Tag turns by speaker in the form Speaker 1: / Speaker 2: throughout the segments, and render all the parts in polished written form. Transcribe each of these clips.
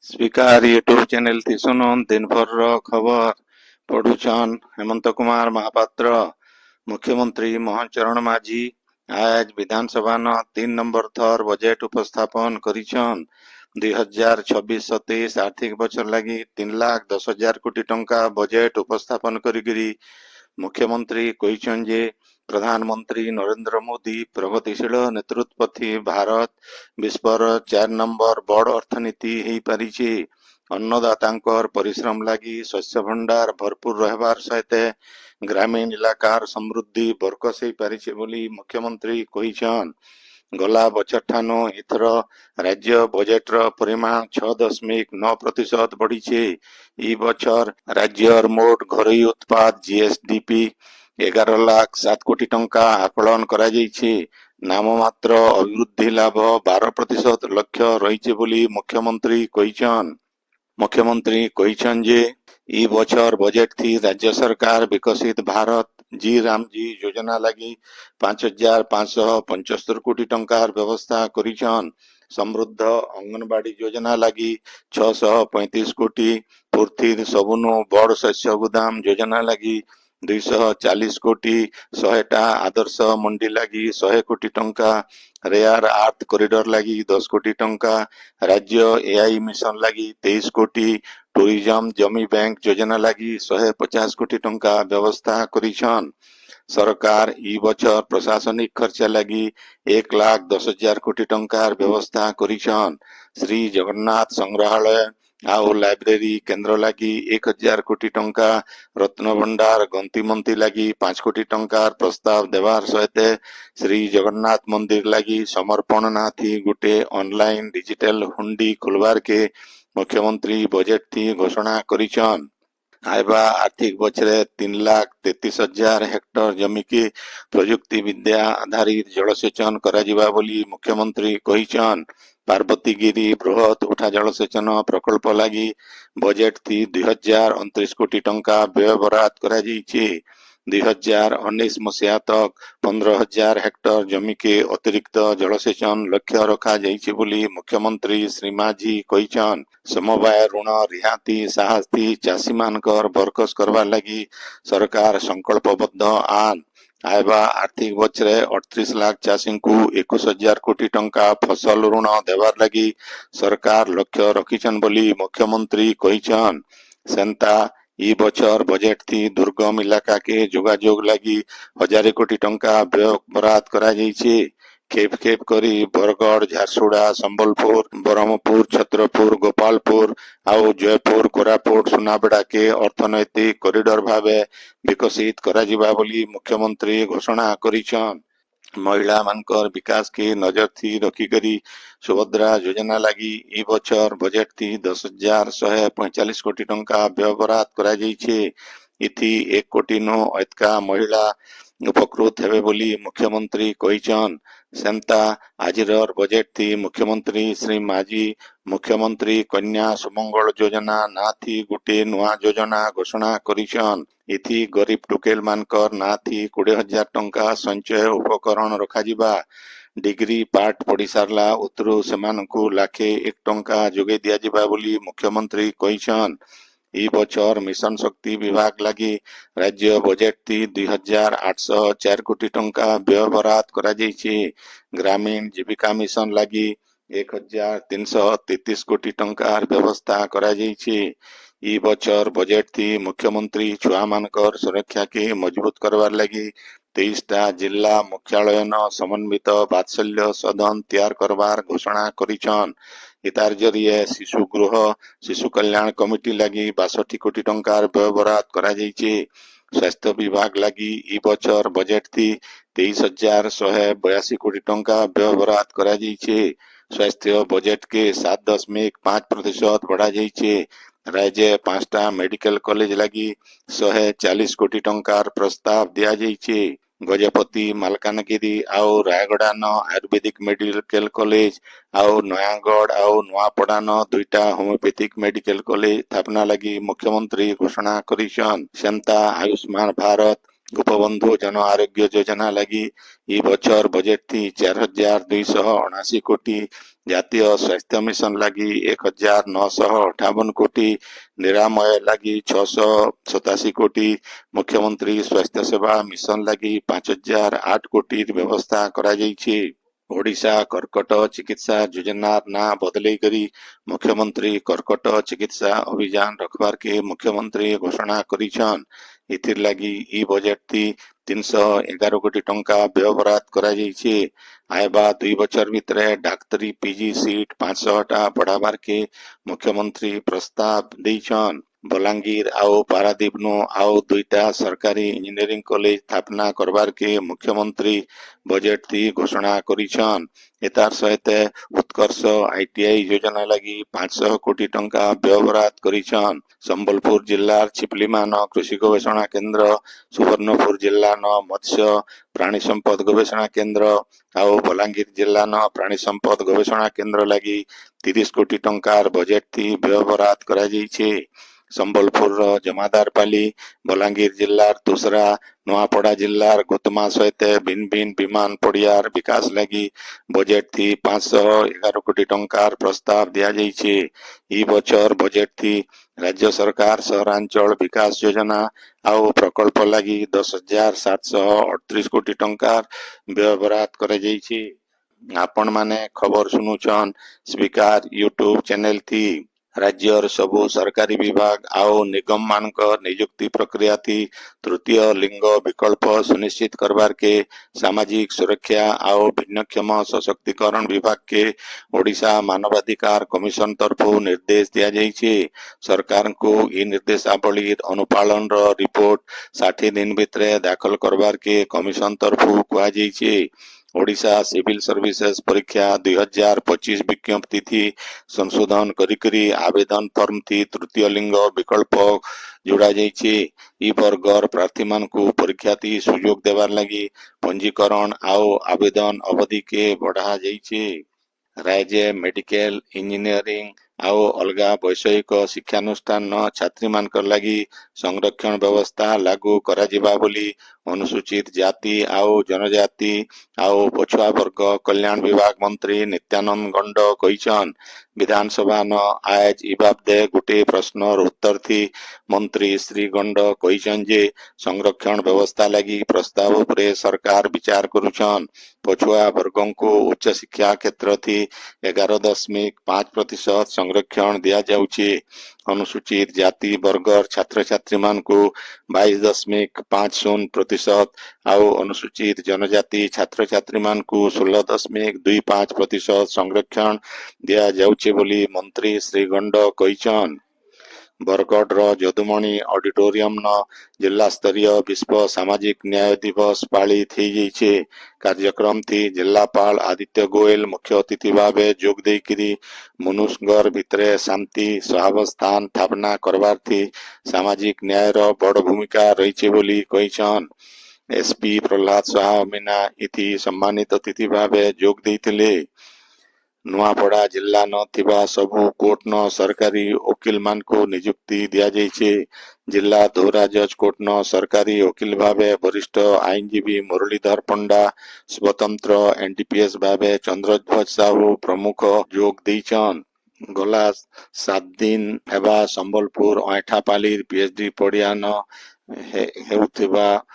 Speaker 1: Speaker YouTube channel थी सुनुन दिन भर खबर पढ़ुछन हेमंत कुमार महापात्र। मुख्यमंत्री मोहन चरण माझी आज विधानसभा न 3 नंबर थर बजेट उपस्थापन करिछन। 2026-27 आर्थिक बछर लगी 3,10,000 कोटी टंका बजेट उपस्थापन करी मुख्यमंत्री कहिछन जे प्रधानमंत्री नरेंद्र मोदी प्रगतिशील नेतृत्व भारत विश्वर 4 नंबर बड़ अर्थनीति हो पारिछि। अन्नदातांकर परिश्रम लगी शस्य भंडार भरपूर रहबार सहित ग्रामीण इलाकार समृद्धि बरकस हो पारिछि बोली मुख्यमंत्री कहिछन। गला बछर ठानु एथर राज्य बजेटर परिमाण 6.9% बढ़ीछे। ई बछर राज्यर मोट घरोई उत्पाद जीएसडीपी 11,07,00,000 टंका आकलन कराଯାଇଛି। नाममात्र अभिवृद्धि लाभ 12% लक्ष्य रहिছে बोली मुख्यमंत्री कहिछन। मुख्यमंत्री कहिछन जे ई बछर बजेट थी राज्य सरकार विकसित भारत जी रामजी योजना लगी 5,575 कोटी टंकार व्यवस्था करिछन। समृद्ध अंगनवाड़ी योजना लगी 635 कोटी, पूर्थिर सबुनु बड़ शस्य गुदाम योजना लगी 240 कोटी, 100टा आदर्श मंडी लगी 100 कोटी टंका, रेयर आर्थ कॉरिडोर लगी 10 कोटी टंका, राज्य एआई मिशन लगी 23 कोटी, टूरिज्म जमी बैंक योजना लगी 150 कोटी टंका व्यवस्था करिछन। सरकार ई बछर प्रशासनिक खर्चा लगी 1,10,000 कोटी टंकार व्यवस्था करिछन। श्री जगन्नाथ संग्रहालय आउ लाइब्रेरी केन्द्र लगी 1,000 कोटी टंका, रत्न भंडार गंतिमंती लगी 5 कोटी टंकार प्रस्ताव देवार सहित श्री जगन्नाथ मंदिर लगी समर्पण नाथी गुटे ऑनलाइन डिजिटल हुंडी खुलवार के मुख्यमंत्री बजेट थी घोषणा करिछन। आइबा आर्थिक बछरे 3,33,000 हेक्टर जमी के प्रजुक्ति विद्या आधारित जलसेचन कराजिबा बोली मुख्यमंत्री कहिछन। पार्वतीगिरी बृहत उठा जलसेचन प्रकल्प लगी बजेट थी 2,029 कोटी टंका व्यय बराद कराଯାଇଛି। 2019 मसीहा तक 15,000 हेक्टर जमी के अतिरिक्त जलसेचन लक्ष्य रखा जाइछि बोली मुख्यमंत्री श्री माझी कहिछन। समवाय ऋण रिहाती साहसी चाषी मानकर बरकस करवा लगी सरकार संकल्पबद्ध आन। आइबा आर्थिक बछरे 38 लाख चाषी को 21,000 कोटी टंका फसल ऋण देवार लगी सरकार लक्ष्य रखिछन बोली मुख्यमंत्री कहिछन। सेंता ई बछर बजेट थी दुर्गम इलाका के जोगाजोग लगी 1,000 कोटी टंका व्यय बराद करा जाइछे। खेप खेप करी बरगढ़ झारसुड़ा संबलपुर ब्रह्मपुर छत्रपुर गोपालपुर आउ जयपुर कोरापुट सुनाबेड़ा के अर्थनैतिक कॉरिडोर भावे विकसित कराजिबा बोली मुख्यमंत्री घोषणा करिछन। महिला मानकर विकास के नजर थी रखिकरी सुभद्रा योजना लगी ई बछर बजेट थी 10,145 कोटी टंका व्यय बराद करा जाइछे। इथि 1 कोटी नो अधिका महिला उपकृत हेबे बोली मुख्यमंत्री कहिछन। सेंता आजिर बजेट थी मुख्यमंत्री श्री माझी मुख्यमंत्री कन्या सुमंगल योजना नाथी गुटे नुआ योजना घोषणा करिछन। इथि गरीब टुकेल मानकर नाथी 20,000 टंका संचय उपकरण रखाजिबा। डिग्री पाठ पढ़ी सारला उतरु सेमानकु लाखे 1 टंका जोगे दियाजिबा बोली मुख्यमंत्री कहिछन। ई बछर मिशन शक्ति विभाग लगी राज्य बजेट थी 2,804 कोटी टंका व्यय बराद करा जाइछे। ग्रामीण जीविका मिशन लगी 1,333 कोटी टंकार व्यवस्था करा जाइछे। ई बछर बजेट थी मुख्यमंत्री छुआ मानकर सुरक्षा के मजबूत करवार लगी 23टा जिला मुख्यालय न समन्वित वात्सल्य सदन तैयार करवार घोषणा करिछन। इतार जरिए शिशु गृह शिशु कल्याण कमिटी लगी 62 कोटी टंकार व्यय बराद करा जाइछे। स्वास्थ्य विभाग लगी ई बछर बजेट थी 23,182 कोटी टंका व्यय बराद करा जाइछे। स्वास्थ्य बजेट के 7.5% बढ़ा जाइछे। राज्य 5टा मेडिकल कॉलेज लगी 140 कोटी टंकार प्रस्ताव दिया जाइछे। गजपति मालकानगिरी आउ रायगड़ा न आयुर्वेदिक मेडिकल कॉलेज आउ नयागढ़ आउ नुआपड़ा न 2टा होमियोपैथिक मेडिकल कॉलेज स्थापना लगी मुख्यमंत्री घोषणा करिछन। सेंता आयुष्मान भारत उपबंधु जन आरोग्य योजना लगी ई बचर बजेट थी 4,279 कोटी। जातीय स्वास्थ्य मिशन लगी 1,958 कोटी। निरामय लगी 687 कोटी। मुख्यमंत्री स्वास्थ्य सेवा मिशन लगी 5,008 कोटी व्यवस्था करा जाइछि। ओडिशा कर्कट चिकित्सा योजना ना बदलई करी मुख्यमंत्री कर्कट चिकित्सा अभियान रखबार के मुख्यमंत्री घोषणा करिछन। इथिर लगी ई बजेट थी 311 कोटी टंका व्यवहार करा जाइछे। आयबा 2 बछर भितरे डाक्तरी पीजी सीट 500 टा बढ़ाबार के मुख्यमंत्री प्रस्ताव देइछन। बलांगीर आउ पारादीप नु आउ 2टा सरकारी इंजीनियरिंग कॉलेज स्थापना करबार के मुख्यमंत्री बजेट थी घोषणा करिछन। एतार सहित उत्कर्ष आईटीआई योजना लगी 500 कोटी टंका व्यवहार करिछन। संबलपुर जिल्लार चिपलिमान कृषि गवेषणा केन्द्र, सुवर्णपुर जिल्ला न मत्स्य प्राणी संपद गवेषणा केन्द्र आउ बलांगीर जिल्ला न प्राणी संपद गवेषणा केन्द्र लगी 30 कोटी टंकार बजेट थी व्यवहार करा जाइछे। संबलपुर जमादारपाली, बलांगीर जिल्लार तुसरा, नुआपड़ा जिल्लार गोतमा सहित भिन्न भिन्न विमान पड़ियार विकास लगी बजेट थी 511 कोटी टंकार प्रस्ताव दिया जाइछे। ई बछर बजेट थी राज्य सरकार सहरांचल विकास योजना आउ प्रकल्प लगी 10,738 कोटी टंकार व्यवहार करा जाइछे। आपण माने खबर सुनुछन स्पीकर यूट्यूब चैनल थी। राज्यर सबु सरकारी विभाग आउ निगम मानक नियुक्ति प्रक्रिया थी तृतीय लिंग विकल्प सुनिश्चित करबार के सामाजिक सुरक्षा आउ भिन्नक्षम सशक्तिकरण विभाग के ओडिशा मानवाधिकार कमिशन तरफु निर्देश दिया जाइछे। सरकार को ई निर्देशावली अनुपालन रो रिपोर्ट 60 दिन भितरे दाखल करबार के कमिशन तरफु कुआ जाइछे। ओडिशा सिविल सर्विसेज परीक्षा 2025 विज्ञप्ति थी संशोधन करी आवेदन फॉर्म थी तृतीय लिंग विकल्प जोड़ा जाइछे। ई वर्गर प्रार्थी मान को परीक्षा थी सुयोग देवार लगी पंजीकरण आउ आवेदन अवधि के बढ़ा जाइछे। राज्य मेडिकल इंजीनियरिंग आउ अलगा वैषयिक शिक्षानुष्ठान छात्री मानकर लगी संरक्षण व्यवस्था लागू करा जिबा बोली अनुसूचित जाति आउ जनजाति आउ पछुआ वर्ग कल्याण विभाग मंत्री नित्यानंद गंड कहिछन। विधानसभा न आज ई बाबदे गोटे प्रश्नर उत्तर थी मंत्री श्री गंड कहिछन जे संरक्षण व्यवस्था लगी प्रस्ताव उपरे सरकार विचार करुछन। पछुआ वर्गों को उच्च शिक्षा क्षेत्र थी 11.5% संरक्षण दिया जाउछे। अनुसूचित जाति वर्गर छात्र छात्री मान को 22.50% आउ अनुसूचित जनजाति छात्र छात्री मान को 16.25% संरक्षण दिया जाउछे बोली मंत्री श्री गंड कहिछन। बरगढ़ जदुमणि ऑडिटोरियम न जिला स्तरीय विश्व सामाजिक न्याय दिवस पालित हो जाइछे। कार्यक्रम थी जिलापाल आदित्य गोयल मुख्य अतिथि भावे जोग देकरी मनुष्यगर भितरे शांति सहावस्थान स्थापना करबार थी सामाजिक न्याय रो बड़ भूमिका रही बोली कहिछन। एसपी प्रहलाद साहा मीना इति सम्मानित अतिथि भावे जोग देइथिले। नुआपड़ा जिला न थिबा सबु कोर्ट न सरकारी वकील मान को नियुक्ति दिया जाइछे। जिला धोरा जज कोर्ट न सरकारी वकील भावे वरिष्ठ आईनजीवी मुरलीधर पंडा, स्वतंत्र एनडीपीएस भावे चंद्रध्वज साहू प्रमुख जोग देइछन। गला 7 दिन हेबा संबलपुर ऐठापाली पीएचडी पड़िया न हेउथिबा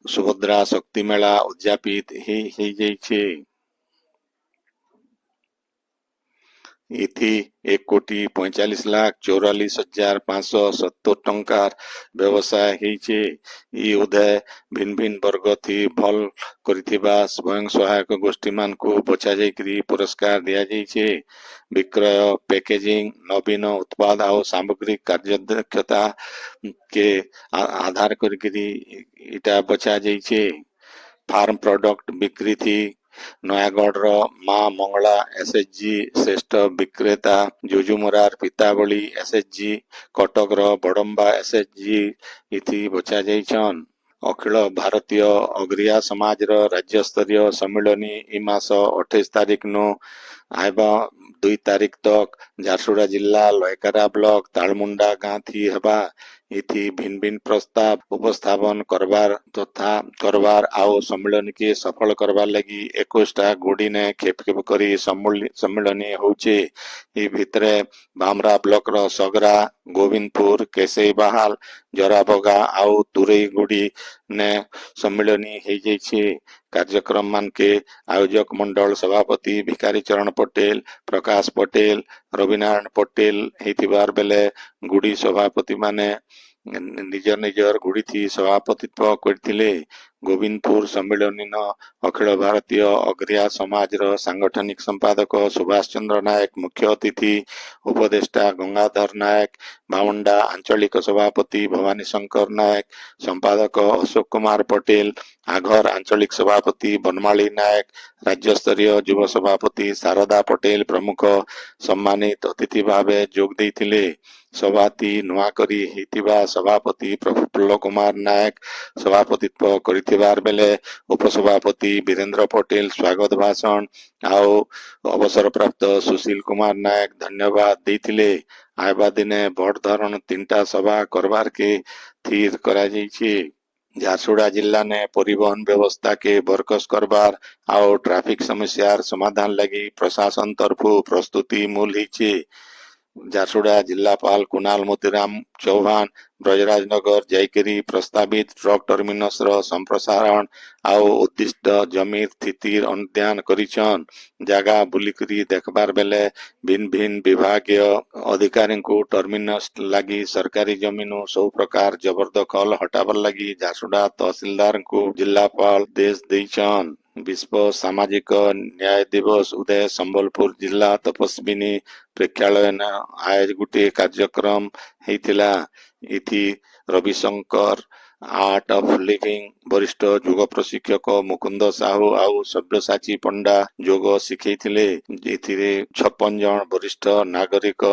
Speaker 1: सुभद्रा शक्ति मेला उद्यापित ही जाइछे। इथि 1,45,44,570 टंकार व्यवसाय ହେଇଛେ। इ उदय भिन्न भिन्न वर्ग थी भल करिथिबा स्वयं सहायक गोष्ठी मान को बचा जाइकरी पुरस्कार दिया जाइछे। विक्रय पैकेजिंग नवीन उत्पाद और सामग्रिक कार्यदक्षता के आधार करिकरी इटा बचा जाइछे। फार्म प्रोडक्ट बिक्री थी नयागढ़ मां मंगला एसएचजी श्रेष्ठ विक्रेता, जुजुमरार पितावली एसएचजी, कटक बड़म्बा एसएचजी इति बचा जाइछन। अखिल भारतीय अग्रिया समाज राज्य स्तरीय सम्मिलनी ई मास 28 तारिख नु आइब 2 तारिख तक झारसुगुड़ा जिला लयकारा ब्लॉक तालमुंडा गाँ थी हेबा इथि भिन्न भिन्न प्रस्ताव उपस्थापन करबार तथा करबार आओ सम्मेलन के सफल करबार लगी 21टा गुड़ी ने खेप खेप करी सम्मेलन होचे ई भितरे बामरा ब्लॉक रो सगरा गोविंदपुर केसई बहाल जराबगा आउ तुरई गुड़ी ने सम्मेलन हो जाइछे कार्यक्रम मान के आयोजक मंडल सभापति भिखारी चरण पटेल प्रकाश पटेल रविनारायण पटेल हेतिबार बेले गुड़ी सभापति माने निजर निजर गुड़ी थी सभापतित्व करथिले गोविंदपुर सम्मेलन अखिल भारतीय अग्रिया समाज रो सांगठनिक संपादक सुभाष चंद्र नायक मुख्य अतिथि उपदेष्टा गंगाधर नायक भावंडा आंचलिक सभापति भवानी शंकर नायक संपादक अशोक कुमार पटेल आघर आंचलिक सभापति बनमाली नायक राज्य स्तरीय युव सभापति शारदा पटेल प्रमुख सम्मानित अतिथि भावे जोग देइथिले सभाती नुआकरी हेतिबा सभापति प्रफुल्ल कुमार नायक सभापतित्व करिथिबार बेले उपसभापति वीरेंद्र पटेल स्वागत भाषण आओ अवसर प्राप्त सुशील कुमार नायक धन्यवाद देइथिले आइबा दिने बड़ धरण 3टा सभा करबार के स्थिर करा जाइछे झारसुगुड़ा जिला ने परिवहन व्यवस्था के बरकस करबार आओ ट्रैफिक समस्यार समाधान लगी प्रशासन तरफु प्रस्तुति मूल हिचे झारसुगुड़ा जिलापाल कुणाल मोतीराम चौहान ब्रजराजनगर जाइकरी प्रस्तावित ट्रक टर्मिनस रो संप्रसारण आओ उद्दिष्ट जमीर स्थितिर अनुध्यान करिछन जागा बुलिकरी देखबार बेले भिन्न भिन्न विभागीय अधिकारी को टर्मिनस लगी सरकारी जमीन सब प्रकार जबरदखल हटाबर लगी झारसुगुड़ा तहसीलदार को जिलापाल देश देइछन विश्व सामाजिक न्याय दिवस उदय संबलपुर जिला तपस्विनी प्रेक्षालय न आज गुटे कार्यक्रम हेतिला इथि रविशंकर आर्ट ऑफ लिविंग वरिष्ठ योग प्रशिक्षक मुकुंद साहू आउ सब्यसाची पंडा योग शिखैथिले एथिरे 56 जन वरिष्ठ नागरिक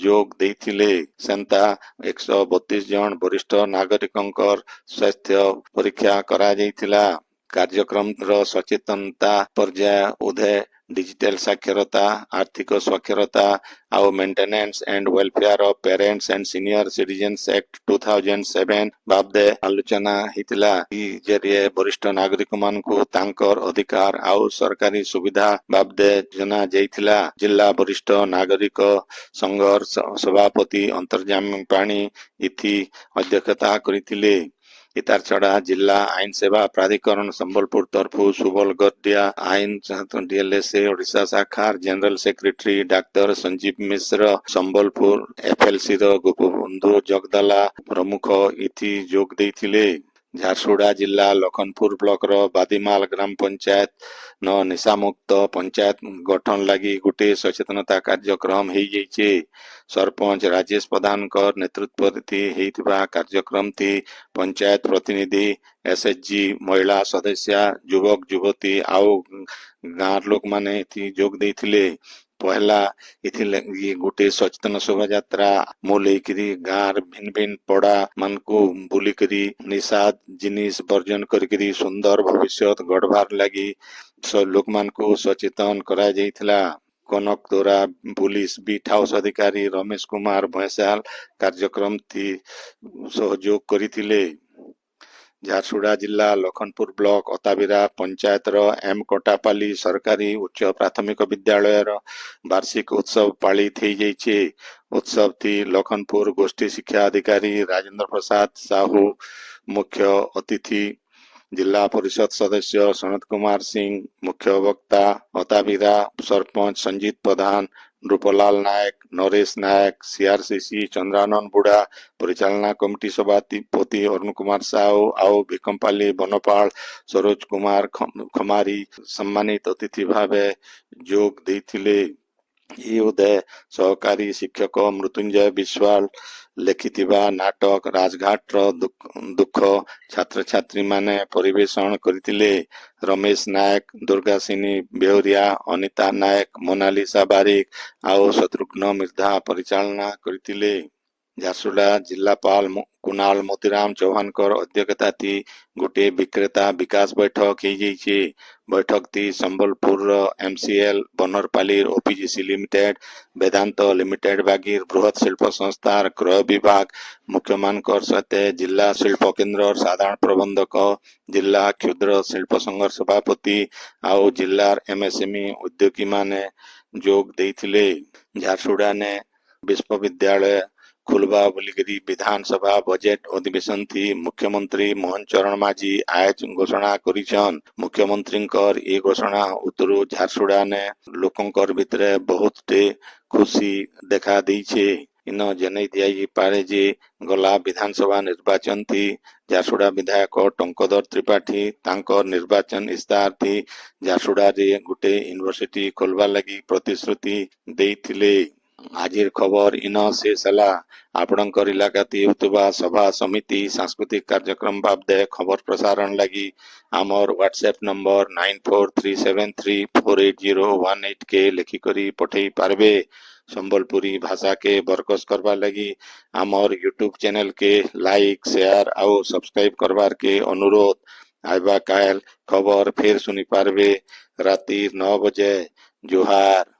Speaker 1: योग देइथिले सेंता 132 जन वरिष्ठ नागरिकंकर स्वास्थ्य परीक्षा करा जाइथिला कार्यक्रम रो सचेतनता पर्याय उदय डिजिटल साक्षरता आर्थिक साक्षरता आउ maintenance and welfare of parents and senior citizens act 2007 बाबदे आलोचना हितला ई जरिए वरिष्ठ नागरिक मान को तांकर अधिकार आउ सरकारी सुविधा बाबदे जना जाइथिला जिला वरिष्ठ नागरिक संघर सभापति अंतर्जाम पाणी इथि अध्यक्षता करिथिले इतार छड़ा जिला आईन सेवा प्राधिकरण संबलपुर तरफु सुबल गद्दिया आईन डीएलएसए ओडिशा शाखा जनरल सेक्रेटरी डॉक्टर संजीव मिश्र संबलपुर एफएलसी रो गोपबंधु जगदला प्रमुख इथि जोग देइथिले झारसुगुड़ा जिला लखनपुर ब्लॉक रो बादीमाल ग्राम पंचायत न निशामुक्त पंचायत गठन लगी गुटे सचेतनता कार्यक्रम हो जाइछे सरपंच राजेश प्रधान कर नेतृत्व थी हेतिबा कार्यक्रम थी पंचायत प्रतिनिधि एसएचजी महिला सदस्य युवक युवती आओ गाँव लोक माने थी जोग देइथिले पहला इथि गुटे सचेतन शोभा यात्रा मोलेकरी गाँव भिन्न भिन्न पड़ा मन को बुलिकरी निषाद जिनिस वर्जन करकरी सुंदर भविष्य गढ़वार लगी सब लोक मान को सचेतन करा जाइथिला कनक द्वारा पुलिस बीट हाउस अधिकारी रमेश कुमार भैंसाल कार्यक्रम थी सहयोग करिथिले झारसुगुड़ा जिला लखनपुर ब्लॉक अताबिरा पंचायत रो एम कोटापाली सरकारी उच्च प्राथमिक विद्यालय रो वार्षिक उत्सव पालित हो जाइछे उत्सव थी लखनपुर गोष्ठी शिक्षा अधिकारी राजेंद्र प्रसाद साहू मुख्य अतिथि जिला परिषद सदस्य सनत कुमार सिंह मुख्य वक्ता अताबिरा सरपंच संजीत प्रधान रूपलाल नायक नरेश नायक सीआरसीसी चंद्रानंद बुढ़ा परिचालना कमिटी सभापति अरुण कुमार साहू आओ भिकमपाली बनपाल सरोज कुमार खमारी सम्मानित अतिथि भावे जोग देइथिले ई उदय सहकारी शिक्षक मृत्युंजय विश्वाल लेखिथिबा नाटक राजघाट रो दुख छात्र छात्री माने परिवेषण करथिले रमेश नायक दुर्गासिनी बेहरिया अनिता नायक मोनालिसा बारिक आओ शत्रुघ्न मिर्धा परिचालना करथिले ଝାରସୁଗୁଡ଼ା ଜିଲ୍ଲାପାଳ କୁନାଲ ମୋତିରାମ ଚୌହାନଙ୍କର ଅଧ୍ୟକ୍ଷତା ଗୋଟିଏ ବିକ୍ରେତା ବିକାଶ ବୈଠକ ହେଇଯାଇଛି। ବୈଠକଟି ସମ୍ବଲପୁରର MCL Banarpali OPGC limited Vedanta limited ବାଗିର ବୃହତ ଶିଳ୍ପ ସଂସ୍ଥାର କ୍ରୟ ବିଭାଗ ମୁଖ୍ୟମାନଙ୍କର ସହିତ ଜିଲ୍ଲା ଶିଳ୍ପ କେନ୍ଦ୍ରର ସାଧାରଣ ପ୍ରବନ୍ଧକ ଜିଲ୍ଲା କ୍ଷୁଦ୍ର ଶିଳ୍ପ ସଂଘର ସଭାପତି ଆଉ ଜିଲ୍ଲାର ଏମଏସଏମଇ ଉଦ୍ୟୋଗୀମାନେ ଯୋଗ ଦେଇଥିଲେ। ଝାରସୁଗୁଡ଼ାନେ ବିଶ୍ୱବିଦ୍ୟାଳୟ खुलबा बोलिकरी विधानसभा बजेट अधिवेशन थी मुख्यमंत्री मोहन चरण माझी आज घोषणा करिछन। मुख्यमंत्रीଙ୍କର ए घोषणा उतरू झारसुगुड़ा ने लोकंकर भितरे बहुत टे खुशी देखा ଦେଇଛେ। ଇନ ଜନେଇ ଦିଆଯାଇପାରେ ଯେ ଗଲା ବିଧାନସଭା ନିର୍ବାଚନ ଥି ଝାରସୁଗୁଡ଼ା ବିଧାୟକ ଟଙ୍କଧର ତ୍ରିପାଠୀ ତାଙ୍କର ନିର୍ବାଚନ ଇସ୍ତାହାର ଥି ଝାରସୁଗୁଡ଼ାରେ ଗୋଟେ ୟୁନିଭର୍ସିଟି ଖୋଲବା ଲାଗି ପ୍ରତିଶ୍ରୁତି ଦେଇଥିଲେ। ଆଜିର ଖବର ଇନ ଶେଷ ହେଲା। ଆପଣଙ୍କର ଇଲାକାତି ହେଉଥିବା ସଭା ସମିତି ସାଂସ୍କୃତିକ କାର୍ଯ୍ୟକ୍ରମ ବାବଦେ ଖବର ପ୍ରସାରଣ ଲାଗି ଆମର ହ୍ୱାଟ୍ସଆପ ନମ୍ବର 9437348018 के लिखिकरी पठेई पारबे। संबलपुरी भाषा के बरकस करवा लगी आमर यूट्यूब चैनल के लाइक शेयर और सब्सक्राइब करवार के अनुरोध। आइबा काल खबर फिर सुनी पारबे राति 9 बजे। जोहार।